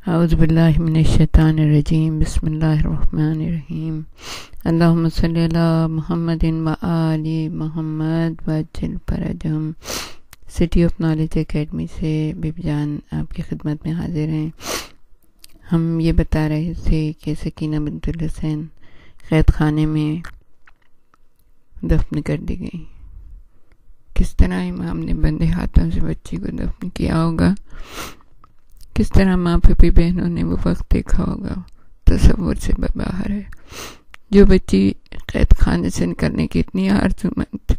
اعوذ باللہ من الشیطان الرجیم بسم اللہ الرحمن الرحیم اللہم صلی علی محمد و آل محمد وعجل فرجہم۔ سٹی آف نالج اکیڈمی سے بیبی جان آپ کی خدمت میں حاضر ہیں۔ ہم یہ بتا رہے تھے کہ سکینہ بنت الحسین قید خانے میں دفن کر دی گئی۔ کس طرح امام نے بندے ہاتھوں سے بچی کو دفن کیا ہوگا، کس طرح ماں پھپھی بہنوں نے وہ وقت دیکھا ہوگا، تصور سے باہر ہے۔ جو بچی قید خانے سے نکلنے کی اتنی آرزومند تھی،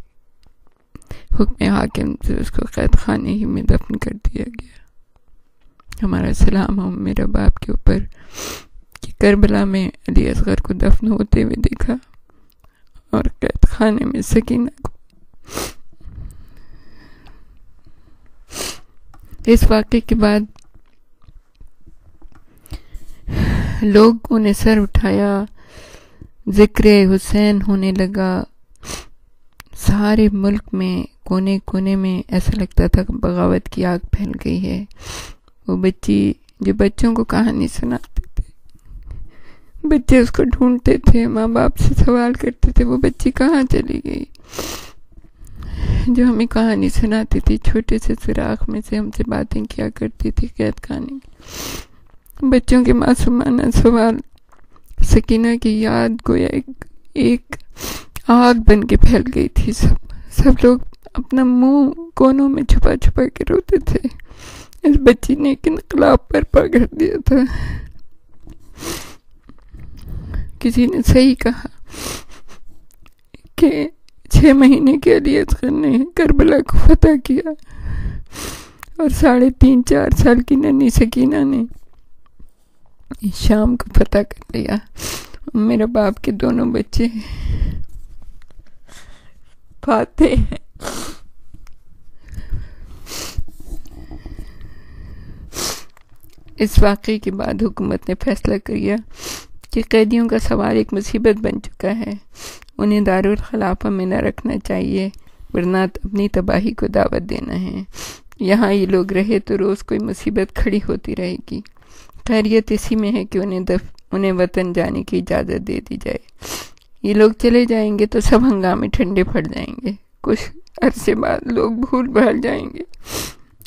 حکم حاکم سے اس کو قید خانے ہی میں دفن کر دیا گیا۔ ہمارا سلام ہو میرا باپ کے اوپر کہ کربلا میں علی اصغر کو دفن ہوتے ہوئے دیکھا اور قید خانے میں سکینہ کو۔ اس واقعے کے بعد لوگوں نے سر اٹھایا، ذکر حسین ہونے لگا۔ سارے ملک میں کونے کونے میں ایسا لگتا تھا کہ بغاوت کی آگ پھیل گئی ہے۔ وہ بچی جو بچوں کو کہانی سناتے تھے، بچے اس کو ڈھونڈتے تھے، ماں باپ سے سوال کرتے تھے وہ بچی کہاں چلی گئی۔ جو ہمیں کہانی سناتی تھی، چھوٹے سے سراغ میں سے ہم سے باتیں کیا کرتی تھی قید خانے کی۔ بچوں کے معصومانہ سوال، سکینہ کی یاد گویا ایک آگ بن کے پھیل گئی تھی۔ سب لوگ اپنا منہ کونوں میں چھپا چھپا کے روتے تھے۔ اس بچی نے ایک انقلاب برپا کر دیا تھا۔ کسی نے صحیح کہا کہ 6 مہینے کے علی اصغر نے کربلا کو فتح کیا اور 3.5-4 سال کی ننھی سکینہ نے شام کو فتح کر لیا۔ میرے باپ کے دونوں بچے فاتح ہیں۔ اس واقعے کے بعد حکومت نے فیصلہ کیا کہ قیدیوں کا سوال ایک مصیبت بن چکا ہے، انہیں دارالخلافہ میں نہ رکھنا چاہیے ورنہ اپنی تباہی کو دعوت دینا ہے۔ یہاں یہ لوگ رہے تو روز کوئی مصیبت کھڑی ہوتی رہے گی۔ خیریت اسی میں ہے کہ انہیں وطن جانے کی اجازت دے دی جائے۔ یہ لوگ چلے جائیں گے تو سب ہنگامے ٹھنڈے پڑ جائیں گے، کچھ عرصے بعد لوگ بھول بھال جائیں گے۔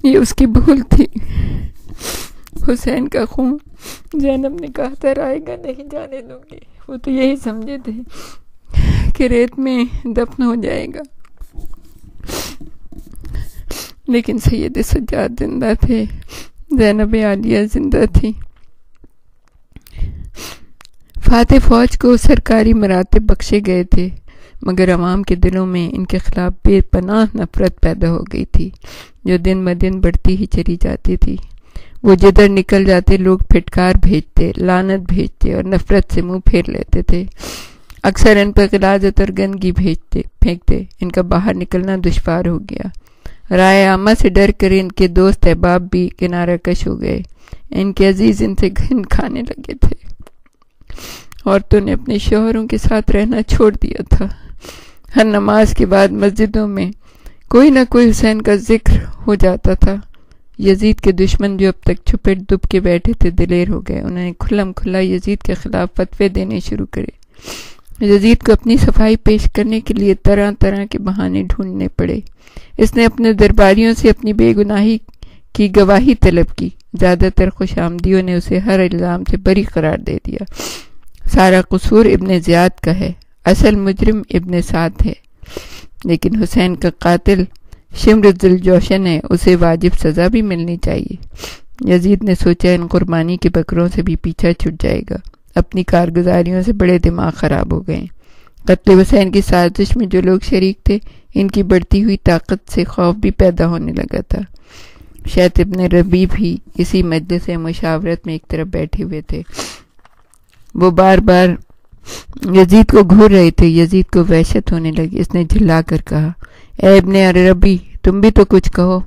یہ اس کی بھول تھی۔ حسین کا خون، زینب نے کہا تھا رائے گا نہیں جانے دوں گی، وہ تو یہی سمجھے تھے کہ ریت میں دفن ہو جائے گا، لیکن سید سجاد زندہ تھے، زینب عالیہ زندہ تھی۔ فاتح فوج کو سرکاری مراتب بخشے گئے تھے، مگر عوام کے دلوں میں ان کے خلاف بے پناہ نفرت پیدا ہو گئی تھی، جو دن بدن بڑھتی ہی چلی جاتی تھی۔ وہ جدھر نکل جاتے لوگ پھٹکار بھیجتے، لعنت بھیجتے اور نفرت سے منہ پھیر لیتے تھے۔ اکثر ان پر غلاظت اور گندگی پھینکتے۔ ان کا باہر نکلنا دشوار ہو گیا۔ رائے عامہ سے ڈر کر ان کے دوست احباب بھی کنارہ کش ہو گئے۔ ان کے عزیز ان سے گھن کھانے لگے تھے۔ عورتوں نے اپنے شوہروں کے ساتھ رہنا چھوڑ دیا تھا۔ ہر نماز کے بعد مسجدوں میں کوئی نہ کوئی حسین کا ذکر ہو جاتا تھا۔ یزید کے دشمن جو اب تک چھپے دب کے بیٹھے تھے دلیر ہو گئے۔ انہوں نے کھلم کھلا یزید کے خلاف فتوے دینے شروع کرے۔ یزید کو اپنی صفائی پیش کرنے کے لیے طرح طرح کے بہانے ڈھونڈنے پڑے۔ اس نے اپنے درباریوں سے اپنی بے گناہی کی گواہی طلب کی۔ زیادہ تر خوش آمدیوں نے اسے ہر الزام سے بری قرار دے دیا۔ سارا قصور ابن زیاد کا ہے، اصل مجرم ابن سعد ہے، لیکن حسین کا قاتل شمر ذوالجوشن ہے، اسے واجب سزا بھی ملنی چاہیے۔ یزید نے سوچا ان قربانی کے بکروں سے بھی پیچھا چھٹ جائے گا۔ اپنی کارگزاریوں سے بڑے دماغ خراب ہو گئے۔ قتل حسین کی سازش میں جو لوگ شریک تھے، ان کی بڑھتی ہوئی طاقت سے خوف بھی پیدا ہونے لگا تھا۔ شیخ ابن ربیع بھی اسی مجلس مشاورت میں ایک طرف بیٹھے ہوئے تھے۔ وہ بار بار یزید کو گھور رہے تھے۔ یزید کو وحشت ہونے لگی۔ اس نے جھلا کر کہا، اے ابن ربیع، تم بھی تو کچھ کہو۔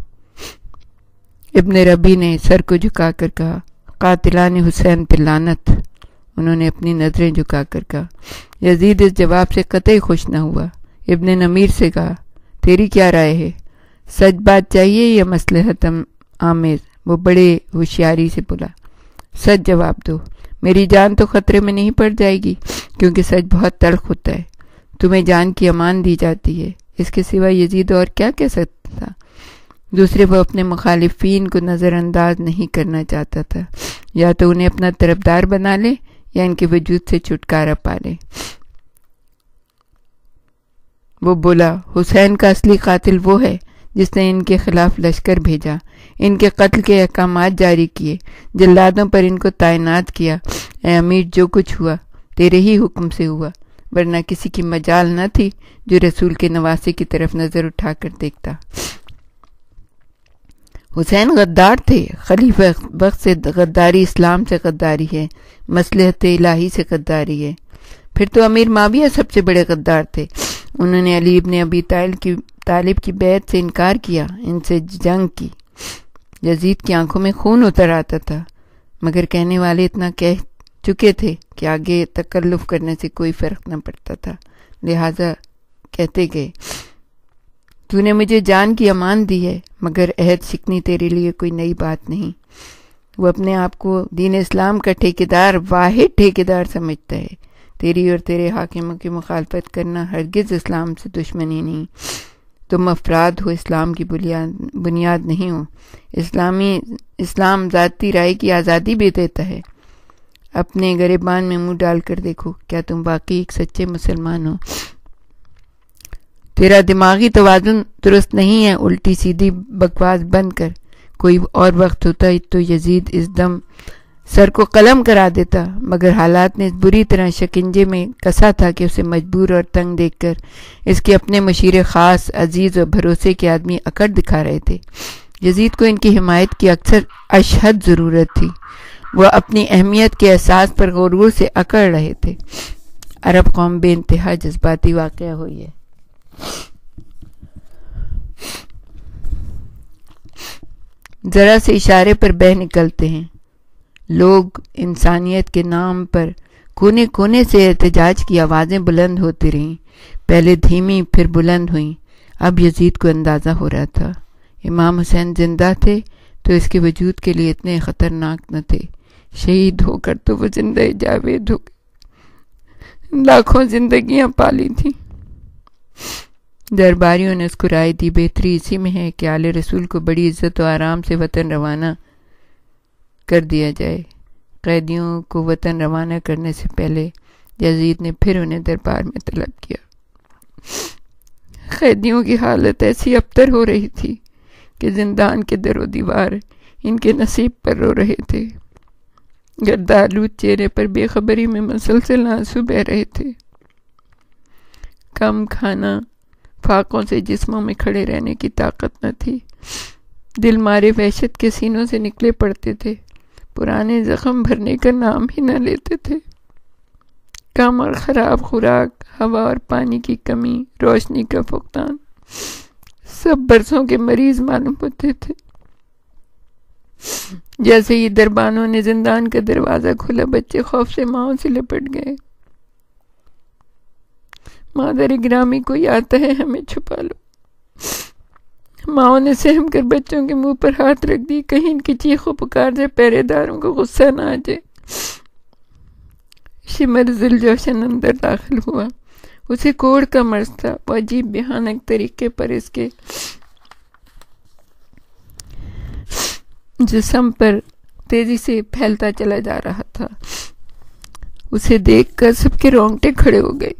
ابن ربیع نے سر کو جھکا کر کہا، قاتلان حسین پہ لعنت۔ انہوں نے اپنی نظریں جھکا کر کہا۔ یزید اس جواب سے قطعی خوش نہ ہوا۔ ابن نمیر سے کہا، تیری کیا رائے ہے؟ سچ بات چاہیے یا مصلحت آمیز؟ وہ بڑے ہوشیاری سے بولا، سچ جواب دو، میری جان تو خطرے میں نہیں پڑ جائے گی، کیونکہ سچ بہت تلخ ہوتا ہے۔ تمہیں جان کی امان دی جاتی ہے، اس کے سوا یزید اور کیا کہہ سکتا تھا؟ دوسرے وہ اپنے مخالفین کو نظر انداز نہیں کرنا چاہتا تھا، یا تو انہیں اپنا طرفدار بنا لے یا ان کے وجود سے چھٹکارا پا لے۔ وہ بولا، حسین کا اصلی قاتل وہ ہے جس نے ان کے خلاف لشکر بھیجا، ان کے قتل کے احکامات جاری کیے، جلادوں پر ان کو تعینات کیا۔ اے امیر، جو کچھ ہوا تیرے ہی حکم سے ہوا، ورنہ کسی کی مجال نہ تھی جو رسول کے نواسے کی طرف نظر اٹھا کر دیکھتا۔ حسین غدار تھے، خلیفہ وقت سے غداری اسلام سے غداری ہے، مصلحت الہی سے غداری ہے۔ پھر تو امیر معاویہ سب سے بڑے غدار تھے، انہوں نے علی ابن ابی طالب کی بیعت سے انکار کیا، ان سے جنگ کی۔ یزید کی آنکھوں میں خون اتر آتا تھا، مگر کہنے والے اتنا کہہ چکے تھے کہ آگے تکلف کرنے سے کوئی فرق نہ پڑتا تھا، لہٰذا کہتے گئے، تو نے مجھے جان کی امان دی ہے، مگر عہد شکنی تیرے لیے کوئی نئی بات نہیں۔ وہ اپنے آپ کو دین اسلام کا ٹھیکیدار، واحد ٹھیکیدار سمجھتا ہے۔ تیری اور تیرے حاکموں کی مخالفت کرنا ہرگز اسلام سے دشمنی نہیں۔ تم افراد ہو، اسلام کی بنیاد نہیں ہو۔ اسلام ذاتی رائے کی آزادی بھی دیتا ہے۔ اپنے گریبان میں منہ ڈال کر دیکھو، کیا تم واقعی ایک سچے مسلمان ہو؟ تیرا دماغی توازن درست نہیں ہے، الٹی سیدھی بکواس بند کر۔ کوئی اور وقت ہوتا تو یزید اس دم سر کو قلم کرا دیتا، مگر حالات نے اس بری طرح شکنجے میں کسا تھا کہ اسے مجبور اور تنگ دیکھ کر اس کے اپنے مشیر خاص، عزیز اور بھروسے کے آدمی اکڑ دکھا رہے تھے۔ یزید کو ان کی حمایت کی اکثر اشحد ضرورت تھی، وہ اپنی اہمیت کے احساس پر غرور سے اکڑ رہے تھے۔ عرب قوم بے انتہا جذباتی واقعہ ہوئی ہے۔ ذرا سے اشارے پر بہہ نکلتے ہیں لوگ، انسانیت کے نام پر کونے کونے سے احتجاج کی آوازیں بلند ہوتی رہیں، پہلے دھیمی پھر بلند ہوئیں۔ اب یزید کو اندازہ ہو رہا تھا، امام حسین زندہ تھے تو اس کے وجود کے لیے اتنے خطرناک نہ تھے، شہید ہو کر تو وہ زندہ جاوید ہو گئے، لاکھوں زندگیاں پالی تھیں۔ درباریوں نے اس کو رائے دی، بہتری اسی میں ہے کہ آل رسول کو بڑی عزت و آرام سے وطن روانہ کر دیا جائے۔ قیدیوں کو وطن روانہ کرنے سے پہلے یزید نے پھر انہیں دربار میں طلب کیا۔ قیدیوں کی حالت ایسی ابتر ہو رہی تھی کہ زندان کے در و دیوار ان کے نصیب پر رو رہے تھے، گردآلود چہرے پر بے خبری میں مسلسل آنسو بہہ رہے تھے۔ کم کھانا، فاقوں سے جسموں میں کھڑے رہنے کی طاقت نہ تھی، دل مارے وحشت کے سینوں سے نکلے پڑتے تھے، پرانے زخم بھرنے کا نام ہی نہ لیتے تھے۔ کم اور خراب خوراک، ہوا اور پانی کی کمی، روشنی کا فقدان، سب برسوں کے مریض معلوم ہوتے تھے۔ جیسے ہی دربانوں نے زندان کا دروازہ کھولا، بچے خوف سے ماؤں سے لپٹ گئے۔ مادر گرامی کوئی آتا ہے، ہمیں چھپا لو۔ ماؤں نے سہم کر بچوں کے منہ پر ہاتھ رکھ دی، کہیں ان کی چیخ و پکار سے پہرے داروں کو غصہ نہ آ جائے۔ شمر ذوالجوشن اندر داخل ہوا، اسے کوڑ کا مرض تھا، وہ عجیب بھیانک طریقے پر اس کے جسم پر تیزی سے پھیلتا چلا جا رہا تھا۔ اسے دیکھ کر سب کے رونگٹے کھڑے ہو گئے۔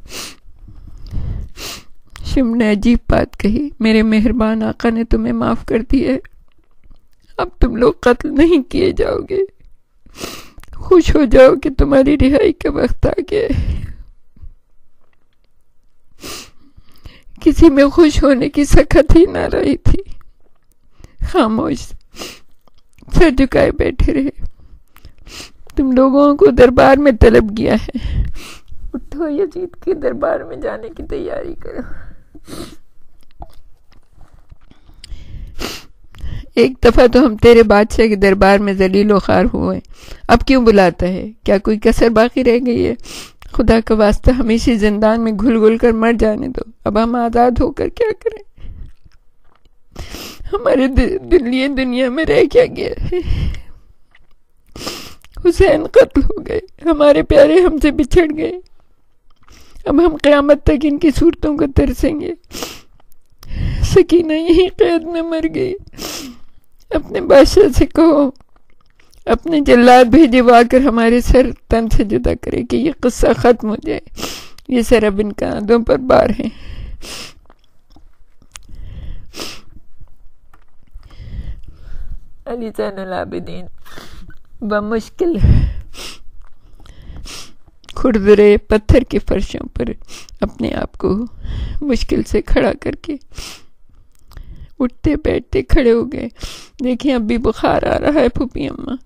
شمر نے عجیب بات کہی، میرے مہربان آقا نے تمہیں معاف کر دی ہے، اب تم لوگ قتل نہیں کیے جاؤ گے، خوش ہو جاؤ کہ تمہاری رہائی کا وقت آ گیا ہے۔ کسی میں خوش ہونے کی سخت ہی نہ رہی تھی، خاموش سر جھکائے بیٹھے رہے۔ تم لوگوں کو دربار میں طلب کیا ہے، اٹھو، یزید کے دربار میں جانے کی تیاری کرو۔ ایک دفعہ تو ہم تیرے بادشاہ کے دربار میں ذلیل و خوار ہوئے، اب کیوں بلاتا ہے؟ کیا کوئی کسر باقی رہ گئی ہے؟ خدا کا واسطہ ہمیشہ زندان میں گھل گھل کر مر جانے دو، اب ہم آزاد ہو کر کیا کریں؟ ہمارے دنیا میں رہ کیا گیا ہے؟ حسین قتل ہو گئے، ہمارے پیارے ہم سے بچھڑ گئے، اب ہم قیامت تک ان کی صورتوں کو ترسیں گے۔ سکینہ یہی قید میں مر گئی۔ اپنے بادشاہ سے کہو اپنے جلاد بھیجے وہ آ کر ہمارے سر تن سے جدا کرے کہ یہ قصہ ختم ہو جائے، یہ سر اب ان کاندھوں پر بار ہیں۔ علی زین العابدین بمشکل کھردرے پتھر کے فرشوں پر اپنے آپ کو مشکل سے کھڑا کر کے اٹھتے بیٹھتے کھڑے ہو گئے۔ دیکھیں اب بھی بخار آ رہا ہے پھوپھی اماں۔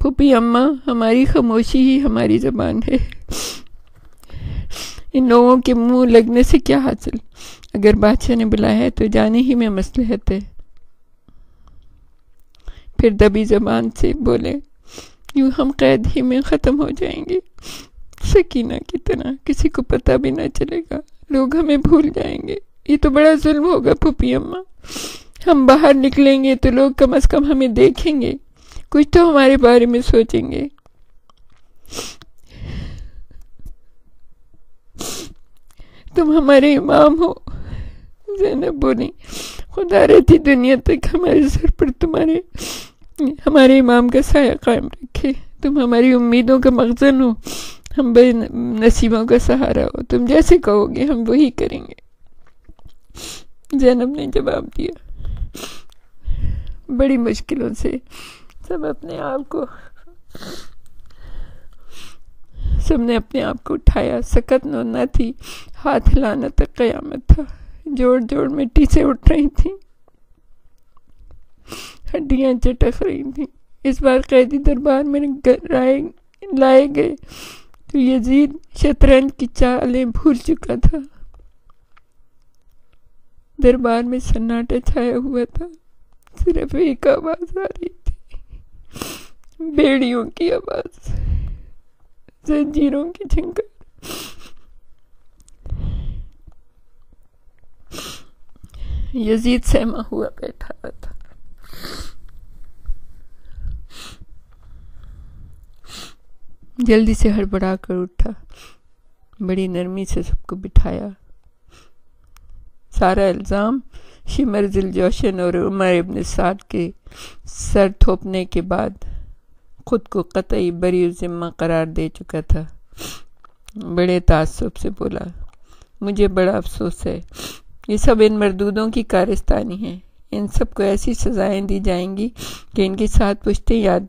پھوپھی اماں ہماری خاموشی ہی ہماری زبان ہے۔ ان لوگوں کے منہ لگنے سے کیا حاصل؟ اگر بادشاہ نے بلایا ہے تو جانے ہی میں مصلحت ہے۔ پھر دبی زبان سے بولے، یوں ہم قید ہی میں ختم ہو جائیں گے، سکینہ کی طرح، کسی کو پتہ بھی نہ چلے گا، لوگ ہمیں بھول جائیں گے۔ یہ تو بڑا ظلم ہوگا پھوپھی اماں۔ ہم باہر نکلیں گے تو لوگ کم از کم ہمیں دیکھیں گے، کچھ تو ہمارے بارے میں سوچیں گے۔ تم ہمارے امام ہو۔ زینب بولی، خدا رہتی دنیا تک ہمارے سر پر ہمارے امام کا سایہ قائم رکھے۔ تم ہماری امیدوں کا مخزن ہو، ہم بے نصیبوں کا سہارا ہو، تم جیسے کہو گے ہم وہی کریں گے۔ زینب نے جواب دیا۔ بڑی مشکلوں سے سب نے اپنے آپ کو اٹھایا۔ سکت نہ تھی، ہاتھ ہلانا تک قیامت تھا۔ جوڑ جوڑ مٹی سے اٹھ رہی تھیں، ہڈیاں چٹک رہی تھیں۔ اس بار قیدی دربار میں لائے گئے تو یزید شطرنج کی چالیں بھول چکا تھا۔ دربار میں سناٹا چھایا ہوا تھا، صرف ایک آواز آ رہی تھی، بیڑیوں کی آواز، زنجیروں کی جھنکار۔ یزید سہما ہوا بیٹھا تھا۔ جلدی سے ہڑبڑا کر اٹھا، بڑی نرمی سے سب کو بٹھایا۔ سارا الزام شمر ذوالجوشن اور عمر ابن سعد کے سر تھوپنے کے بعد خود کو قطعی بری الذمہ قرار دے چکا تھا۔ بڑے تعصب سے بولا، مجھے بڑا افسوس ہے، یہ سب ان مردودوں کی کارستانی ہے۔ ان سب کو ایسی سزائیں دی جائیں گی کہ ان کے ساتھ پشتیں یاد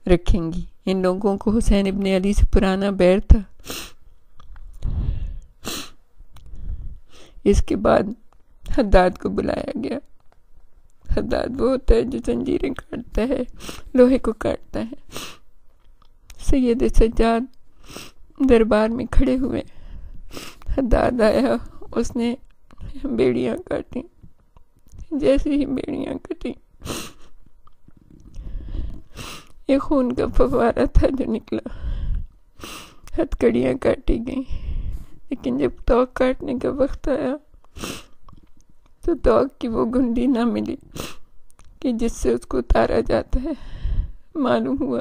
رکھیں گی۔ ان لوگوں کو حسین ابن علی سے پرانا بیر تھا۔ اس کے بعد حداد کو بلایا گیا۔ حداد وہ ہوتا ہے جو زنجیریں کاٹتا ہے، لوہے کو کاٹتا ہے۔ سید سجاد دربار میں کھڑے ہوئے۔ حداد آیا، اس نے بیڑیاں کاٹیں۔ جیسے ہی بیڑیاں کٹیں، یہ خون کا فوارہ تھا جو نکلا۔ ہتھکڑیاں کاٹی گئیں، لیکن جب توق کاٹنے کا وقت آیا تو توق کی وہ گھنڈی نہ ملی کہ جس سے اس کو اتارا جاتا ہے۔ معلوم ہوا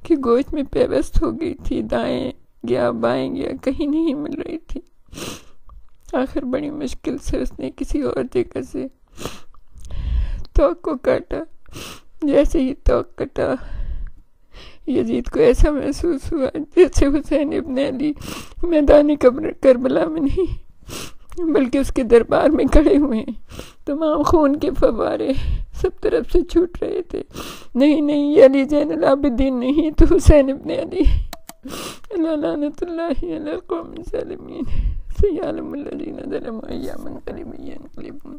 کہ گوشت میں پیوست ہو گئی تھی، دائیں گیا بائیں گیا، کہیں نہیں مل رہی تھی۔ آخر بڑی مشکل سے اس نے کسی اور جگہ سے توق کو کاٹا۔ جیسے ہی توق کٹا، یزید کو ایسا محسوس ہوا جیسے حسین ابن علی میدان کربلا میں نہیں بلکہ اس کے دربار میں کھڑے ہوئے ہیں۔ تمام خون کے فوارے سب طرف سے چھوٹ رہے تھے۔ نہیں یہ علی زین العابدین نہیں، تو حسین ابن علی۔ اللہ لعنت اللہ علی القوم الظالمین، سیعلم الذین ظلموا ایام منقلب ینقلبون۔